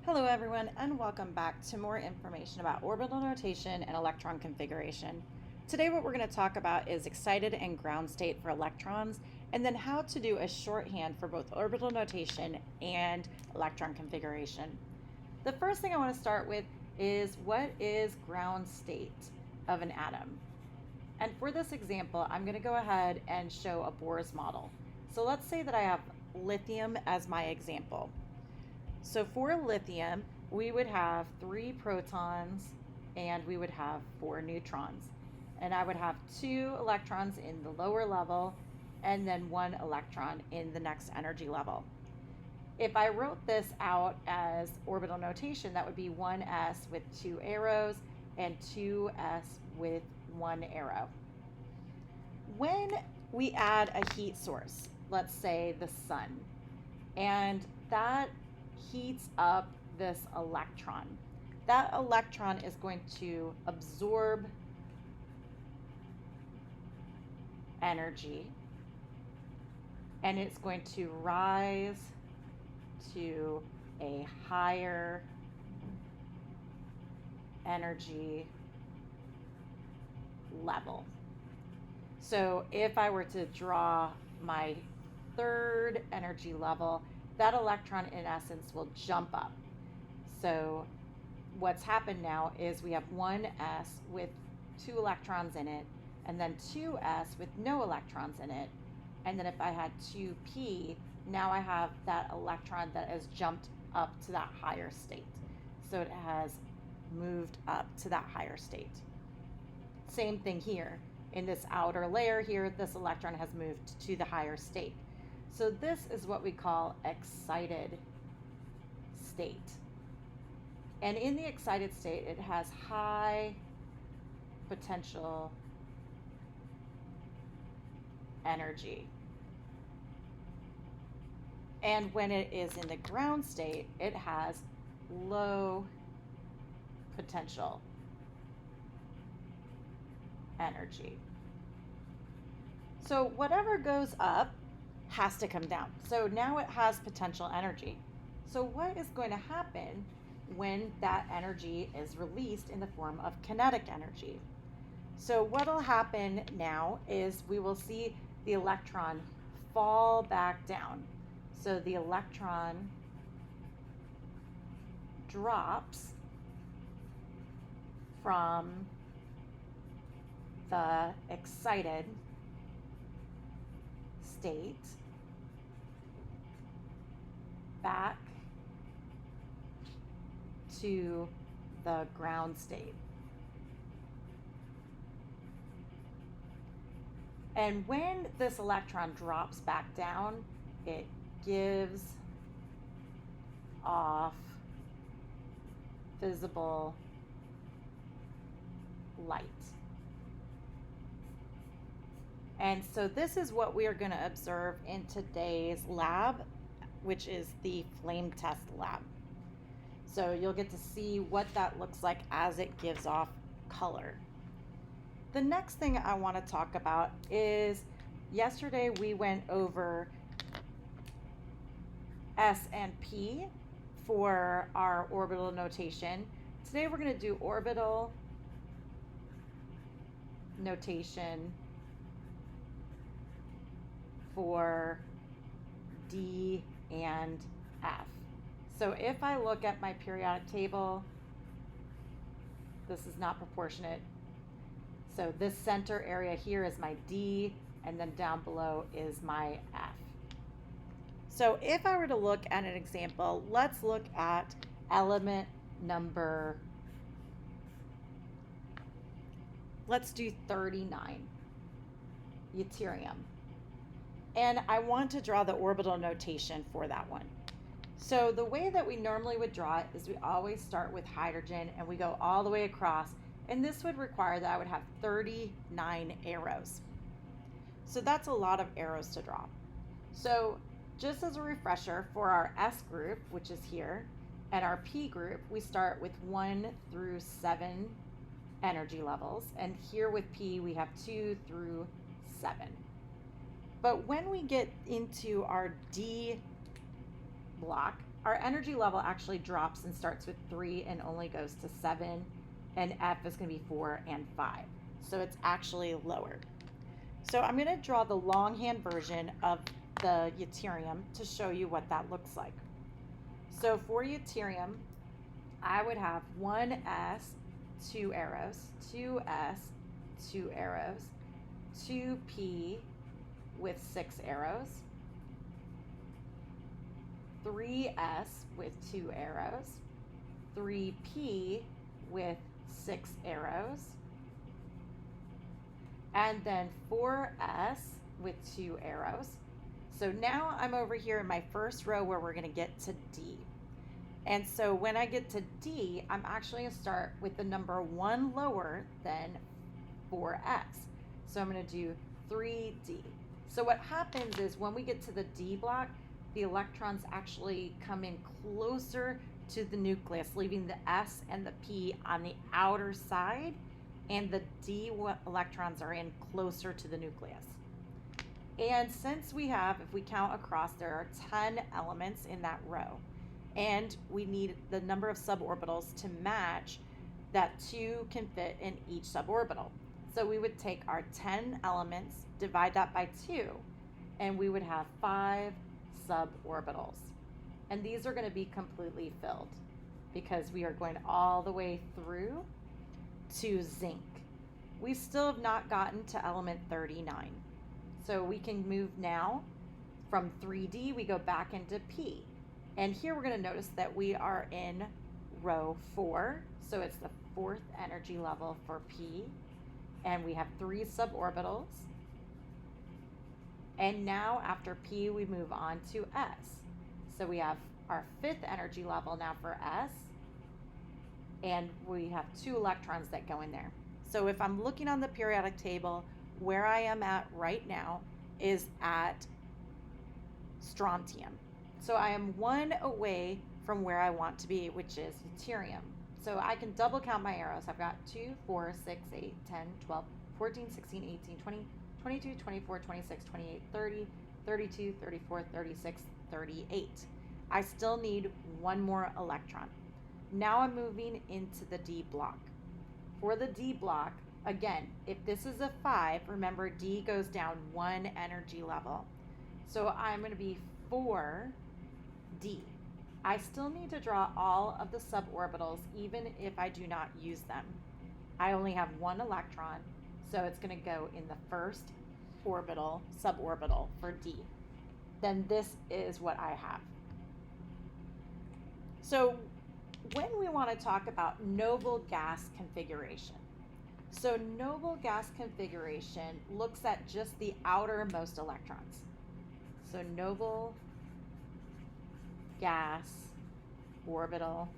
Hello everyone, and welcome back to more information about orbital notation and electron configuration. Today what we're going to talk about is excited and ground state for electrons, and then how to do a shorthand for both orbital notation and electron configuration. The first thing I want to start with is what is ground state of an atom? And for this example, I'm going to go ahead and show a Bohr's model. So let's say that I have lithium as my example. So for lithium, we would have 3 protons and we would have 4 neutrons. And I would have 2 electrons in the lower level and then 1 electron in the next energy level. If I wrote this out as orbital notation, that would be 1s with 2 arrows and 2s with 1 arrow. When we add a heat source, let's say the sun, and that heats up this electron. That electron is going to absorb energy and it's going to rise to a higher energy level. So if I were to draw my third energy level, that electron in essence will jump up. So what's happened now is we have 1s with 2 electrons in it, and then 2s with no electrons in it. And then if I had 2p, now I have that electron that has jumped up to that higher state. So it has moved up to that higher state. Same thing here. In this outer layer here, this electron has moved to the higher state. So this is what we call excited state. And in the excited state, it has high potential energy. And when it is in the ground state, it has low potential energy. So whatever goes up has to come down. So now it has potential energy. So what is going to happen when that energy is released in the form of kinetic energy? So what will happen now is we will see the electron fall back down. So the electron drops from the excited state back to the ground state. And when this electron drops back down, it gives off visible light. And so this is what we are going to observe in today's lab, which is the flame test lab. So you'll get to see what that looks like as it gives off color. The next thing I want to talk about is yesterday we went over S and P for our orbital notation. Today we're going to do orbital notation for D and F. So if I look at my periodic table, this is not proportionate. So this center area here is my D, and then down below is my F. So if I were to look at an example, let's look at element number, let's do 39, yttrium. And I want to draw the orbital notation for that one. So the way that we normally would draw it is we always start with hydrogen and we go all the way across, and this would require that I would have 39 arrows. So that's a lot of arrows to draw. So just as a refresher, for our S group, which is here, and our P group, we start with 1 through 7 energy levels, and here with P we have 2 through 7. But when we get into our D block, our energy level actually drops and starts with 3 and only goes to 7, and F is going to be 4 and 5. So it's actually lower. So I'm going to draw the longhand version of the deuterium to show you what that looks like. So for deuterium, I would have 1s, 2 arrows, 2s, 2 arrows, 2p with 6 arrows, 3s with 2 arrows, 3p with 6 arrows, and then 4s with 2 arrows. So now I'm over here in my first row where we're going to get to D. And so when I get to D, I'm actually going to start with the number 1 lower than 4s. So I'm going to do 3D. So what happens is when we get to the D block, the electrons actually come in closer to the nucleus, leaving the S and the P on the outer side, and the D electrons are in closer to the nucleus. And since we have, if we count across, there are 10 elements in that row, and we need the number of suborbitals to match that 2 can fit in each suborbital. So we would take our 10 elements, divide that by 2, and we would have 5 suborbitals. And these are going to be completely filled because we are going all the way through to zinc. We still have not gotten to element 39. So we can move now from 3D, we go back into P. And here we're going to notice that we are in row 4. So it's the 4th energy level for P. And we have 3 suborbitals. And now after P, we move on to S. So we have our 5th energy level now for S. And we have 2 electrons that go in there. So if I'm looking on the periodic table, where I am at right now is at strontium. So I am 1 away from where I want to be, which is deuterium. So I can double count my arrows. I've got 2, 4, 6, 8, 10, 12, 14, 16, 18, 20, 22, 24, 26, 28, 30, 32, 34, 36, 38. I still need 1 more electron. Now I'm moving into the D block. For the D block, again, if this is a 5, remember D goes down 1 energy level. So I'm going to be 4D. I still need to draw all of the suborbitals even if I do not use them. I only have 1 electron, so it's going to go in the first orbital, suborbital for D. Then this is what I have. So when we want to talk about noble gas configuration, so noble gas configuration looks at just the outermost electrons. So noble gas orbital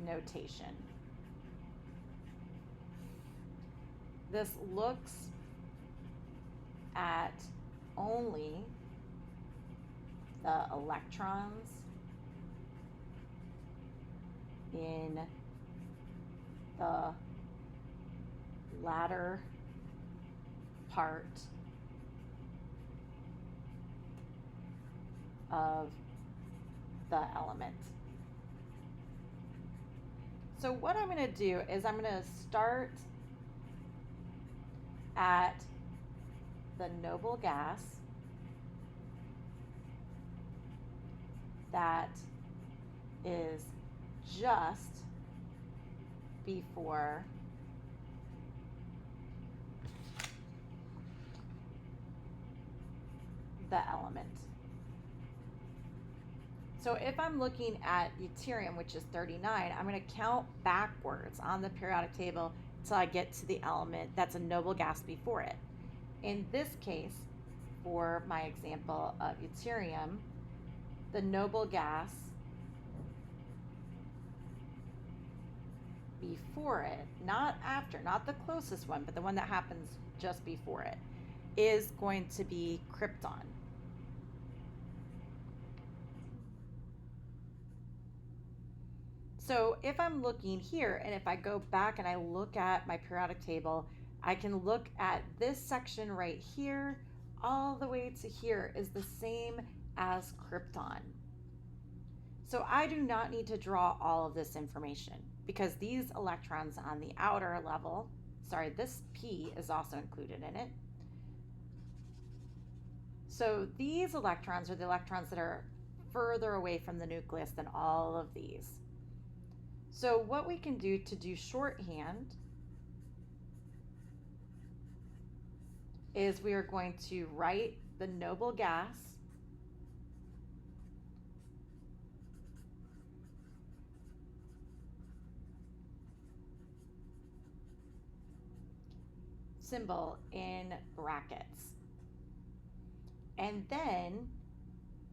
notation. This looks at only the electrons in the latter part of the element. So what I'm going to do is I'm going to start at the noble gas that is just before the element. So if I'm looking at deuterium, which is 39, I'm going to count backwards on the periodic table until I get to the element that's a noble gas before it. In this case, for my example of deuterium, the noble gas before it, not after, not the closest one, but the one that happens just before it, is going to be krypton. So if I'm looking here, and if I go back and I look at my periodic table, I can look at this section right here, all the way to here is the same as krypton. So I do not need to draw all of this information because these electrons on the outer level, this P is also included in it. So these electrons are the electrons that are further away from the nucleus than all of these. So what we can do to do shorthand is we are going to write the noble gas symbol in brackets. And then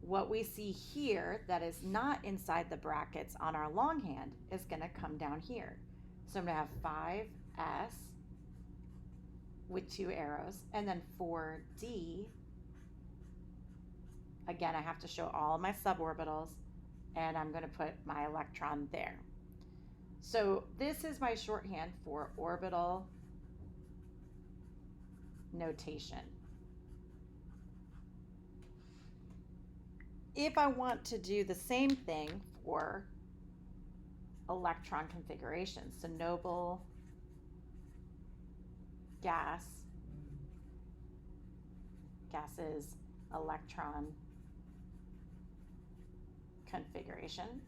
what we see here that is not inside the brackets on our longhand is going to come down here. So I'm going to have 5s with 2 arrows, and then 4d. Again, I have to show all of my suborbitals, and I'm going to put my electron there. So this is my shorthand for orbital notation. If I want to do the same thing for electron configurations, so noble gases electron configuration,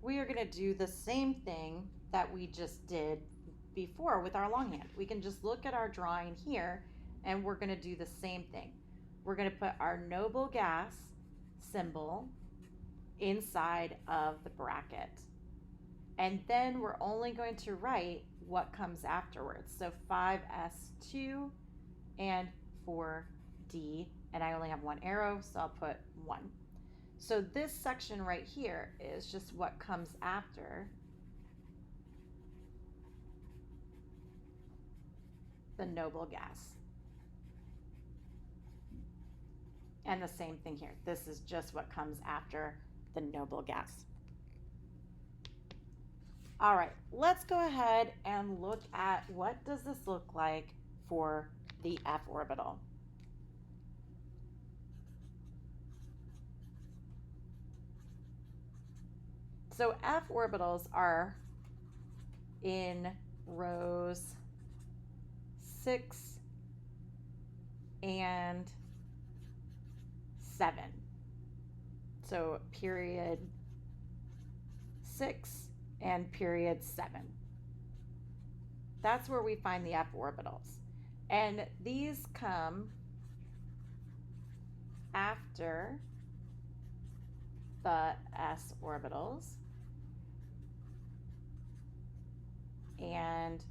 we are going to do the same thing that we just did before with our longhand. We can just look at our drawing here and we're going to do the same thing. We're going to put our noble gas symbol inside of the bracket. And then we're only going to write what comes afterwards. So 5s2 and 4d, and I only have 1 arrow, so I'll put 1. So this section right here is just what comes after the noble gas. And the same thing here. This is just what comes after the noble gas. All right, let's go ahead and look at what does this look like for the f orbital. So f orbitals are in rows 6 and 7. So period 6 and period 7. That's where we find the f orbitals. And these come after the s orbitals and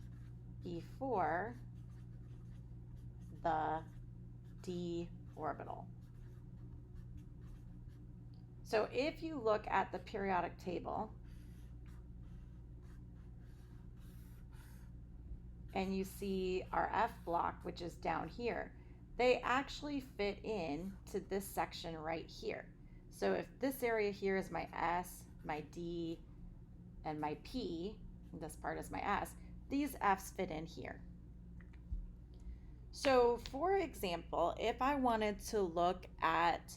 before the d orbital. So if you look at the periodic table and you see our F block, which is down here, they actually fit in to this section right here. So if this area here is my S, my D, and my P, and this part is my S, these F's fit in here. So for example, if I wanted to look at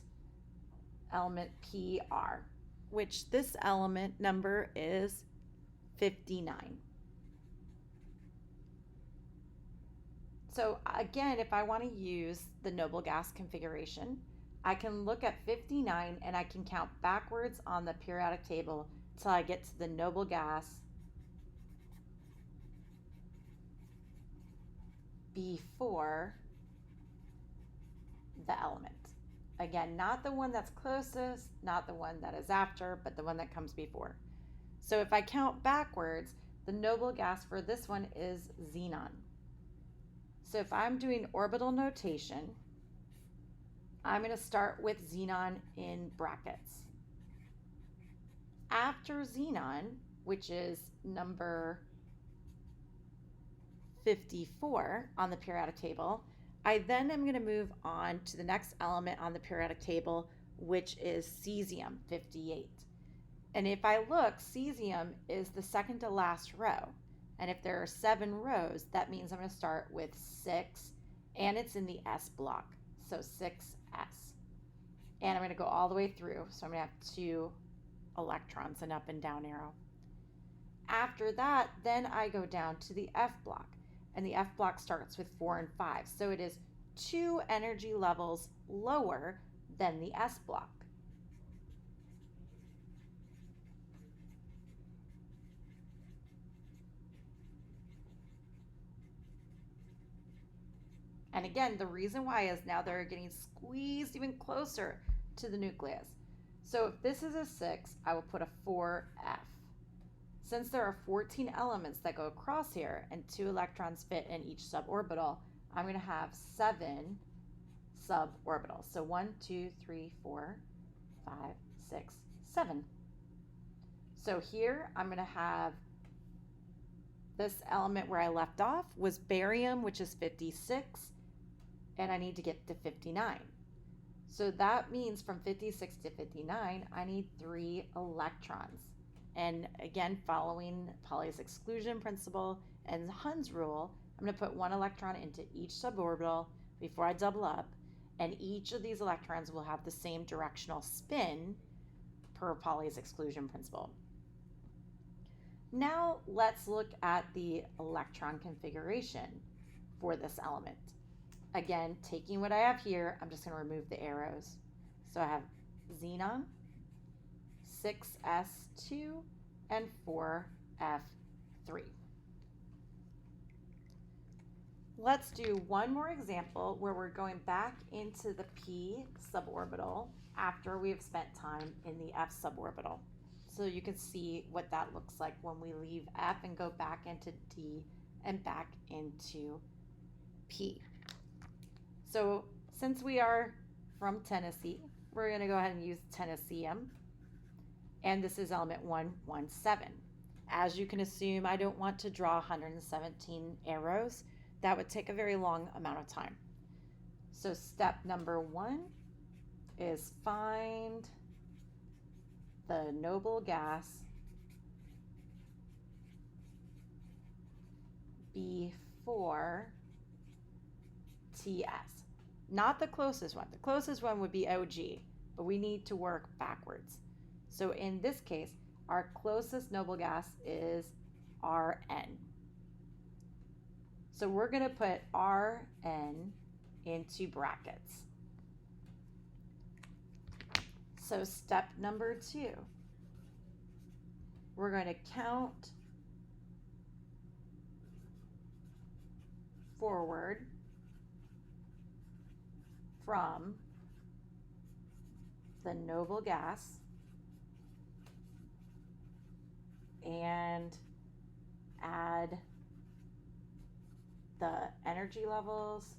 element PR, which this element number is 59. So again, if I want to use the noble gas configuration, I can look at 59 and I can count backwards on the periodic table till I get to the noble gas before the element. Again, not the one that's closest, not the one that is after, but the one that comes before. So if I count backwards, the noble gas for this one is xenon. So if I'm doing orbital notation, I'm going to start with xenon in brackets. After xenon, which is number 54 on the periodic table, I then am going to move on to the next element on the periodic table, which is cesium, 58. And if I look, cesium is the second to last row. And if there are 7 rows, that means I'm going to start with 6 and it's in the S block, so 6s. And I'm going to go all the way through, so I'm going to have 2 electrons, an up and down arrow. After that, then I go down to the F block, and the F block starts with 4 and 5, so it is 2 energy levels lower than the S block. And again, the reason why is now they're getting squeezed even closer to the nucleus. So if this is a 6, I will put a 4F. Since there are 14 elements that go across here and 2 electrons fit in each suborbital, I'm going to have 7 suborbitals. So 1, 2, 3, 4, 5, 6, 7. So here I'm going to have this element where I left off was barium, which is 56, and I need to get to 59. So that means from 56 to 59, I need 3 electrons. And again, following Pauli's exclusion principle and Hund's rule, I'm going to put 1 electron into each suborbital before I double up, and each of these electrons will have the same directional spin per Pauli's exclusion principle. Now let's look at the electron configuration for this element. Again, taking what I have here, I'm just going to remove the arrows. So I have xenon, 6s2, and 4f3. Let's do one more example where we're going back into the p suborbital after we have spent time in the f suborbital. So you can see what that looks like when we leave F and go back into D and back into P. So since we are from Tennessee, we're going to go ahead and use Tennesseum. And this is element 117. As you can assume, I don't want to draw 117 arrows. That would take a very long amount of time. So step number 1 is find the noble gas before TS. Not the closest one. The closest one would be OG, but we need to work backwards. So in this case, our closest noble gas is Rn. So we're going to put Rn into brackets. So step number 2, we're going to count forward from the noble gas and add the energy levels,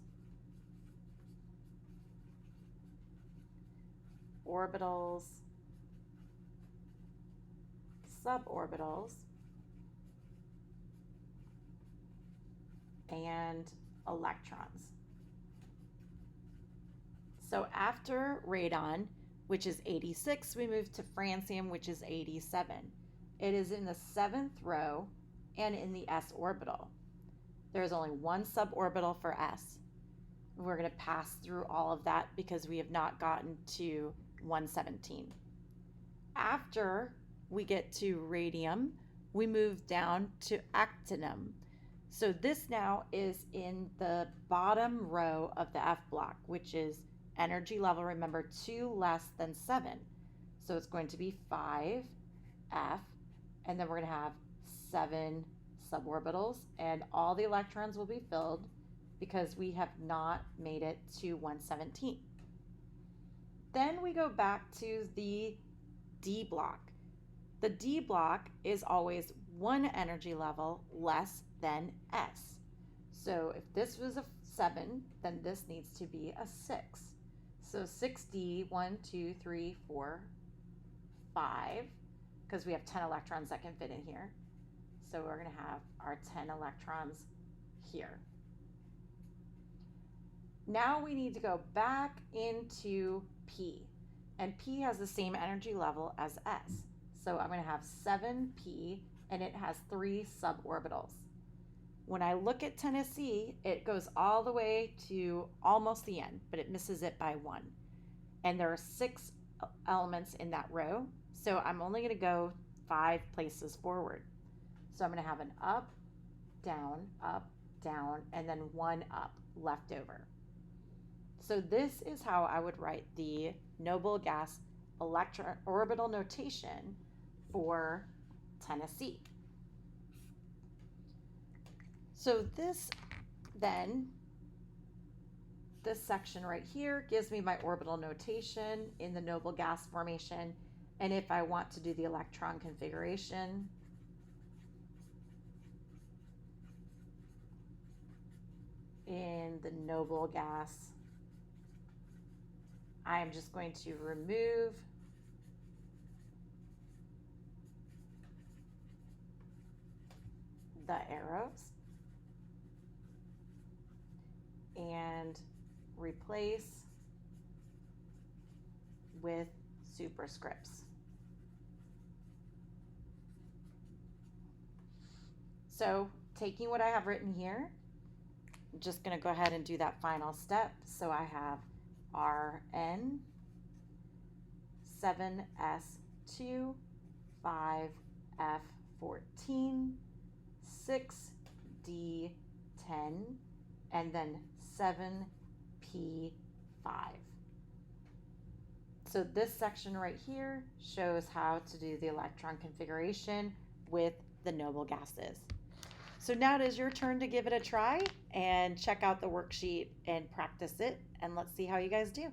orbitals, suborbitals, and electrons. So after radon, which is 86, we move to francium, which is 87. It is in the 7th row and in the s orbital. There is only 1 suborbital for s. We're going to pass through all of that because we have not gotten to 117. After we get to radium, we move down to actinium. So this now is in the bottom row of the F block, which is energy level, remember, 2 less than 7. So it's going to be 5F, and then we're going to have 7 suborbitals, and all the electrons will be filled because we have not made it to 117. Then we go back to the D block. The D block is always 1 energy level less than S. So if this was a 7, then this needs to be a 6. So 6D, 1, 2, 3, 4, 5, because we have 10 electrons that can fit in here. So we're going to have our 10 electrons here. Now we need to go back into P, and P has the same energy level as S. So I'm going to have 7P, and it has 3 suborbitals. When I look at Tennessee, it goes all the way to almost the end, but it misses it by 1. And there are 6 elements in that row, so I'm only going to go 5 places forward. So I'm going to have an up, down, and then 1 up left over. So this is how I would write the noble gas electron orbital notation for Tennessee. So this section right here gives me my orbital notation in the noble gas formation. And if I want to do the electron configuration, in the noble gas, I am just going to remove the arrows and replace with superscripts. So taking what I have written here, I'm just going to go ahead and do that final step. So I have RN 7S2 5F14 6D10 and then 7P5. So this section right here shows how to do the electron configuration with the noble gases. So now it is your turn to give it a try and check out the worksheet and practice it, and let's see how you guys do.